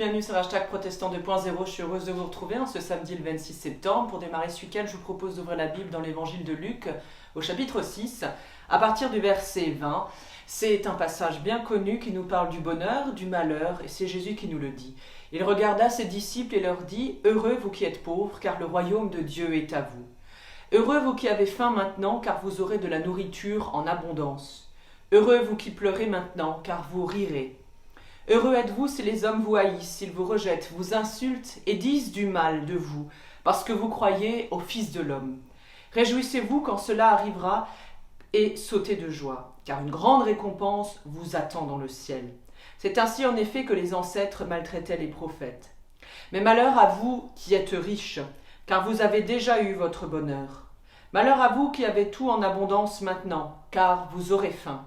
bienvenue sur Hashtag Protestant 2.0. Je suis heureuse de vous retrouver ce samedi le 26 septembre. Pour démarrer ce week-end, je vous propose d'ouvrir la Bible dans l'évangile de Luc au chapitre 6, à partir du verset 20. C'est un passage bien connu qui nous parle du bonheur, du malheur, et c'est Jésus qui nous le dit. Il regarda ses disciples et leur dit « Heureux vous qui êtes pauvres, car le royaume de Dieu est à vous. Heureux vous qui avez faim maintenant, car vous aurez de la nourriture en abondance. Heureux vous qui pleurez maintenant, car vous rirez. Heureux êtes-vous si les hommes vous haïssent, s'ils vous rejettent, vous insultent et disent du mal de vous, parce que vous croyez au Fils de l'homme. Réjouissez-vous quand cela arrivera et sautez de joie, car une grande récompense vous attend dans le ciel. C'est ainsi en effet que les ancêtres maltraitaient les prophètes. Mais malheur à vous qui êtes riches, car vous avez déjà eu votre bonheur. Malheur à vous qui avez tout en abondance maintenant, car vous aurez faim.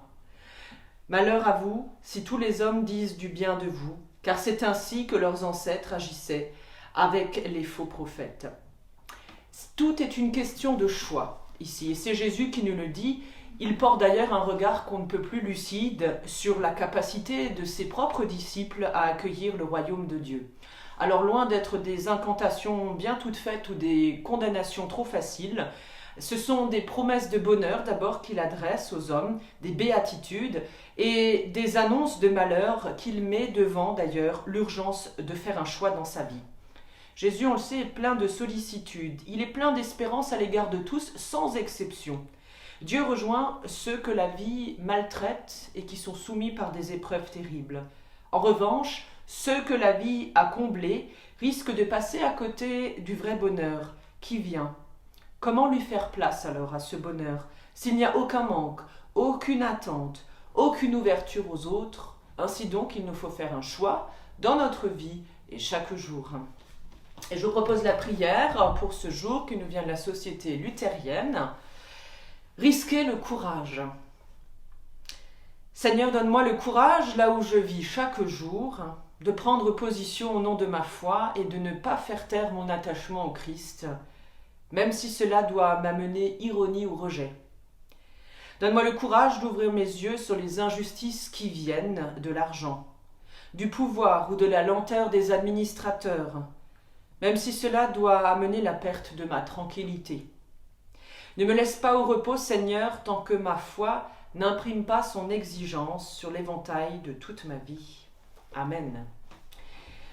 Malheur à vous si tous les hommes disent du bien de vous, car c'est ainsi que leurs ancêtres agissaient avec les faux prophètes. Tout est une question de choix ici, et c'est Jésus qui nous le dit. Il porte d'ailleurs un regard qu'on ne peut plus lucide sur la capacité de ses propres disciples à accueillir le royaume de Dieu. Alors loin d'être des incantations bien toutes faites ou des condamnations trop faciles, ce sont des promesses de bonheur d'abord qu'il adresse aux hommes, des béatitudes et des annonces de malheur qu'il met devant d'ailleurs l'urgence de faire un choix dans sa vie. Jésus, on le sait, est plein de sollicitude, il est plein d'espérance à l'égard de tous sans exception. Dieu rejoint ceux que la vie maltraite et qui sont soumis par des épreuves terribles. En revanche, ceux que la vie a comblés risquent de passer à côté du vrai bonheur qui vient. Comment lui faire place alors à ce bonheur, s'il n'y a aucun manque, aucune attente, aucune ouverture aux autres? Ainsi donc, il nous faut faire un choix dans notre vie et chaque jour. Et je vous propose la prière pour ce jour qui nous vient de la société luthérienne. Risquer le courage. Seigneur, donne-moi le courage, là où je vis chaque jour, de prendre position au nom de ma foi et de ne pas faire taire mon attachement au Christ, même si cela doit m'amener ironie ou rejet. Donne-moi le courage d'ouvrir mes yeux sur les injustices qui viennent de l'argent, du pouvoir ou de la lenteur des administrateurs, même si cela doit amener la perte de ma tranquillité. Ne me laisse pas au repos, Seigneur, tant que ma foi n'imprime pas son exigence sur l'éventail de toute ma vie. Amen.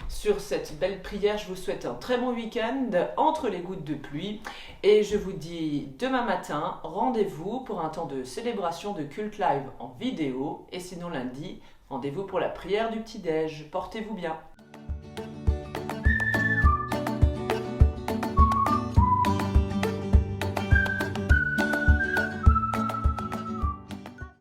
Sur cette belle prière, je vous souhaite un très bon week-end entre les gouttes de pluie et je vous dis demain matin, rendez-vous pour un temps de célébration de culte live en vidéo et sinon lundi, rendez-vous pour la prière du petit-déj. Portez-vous bien.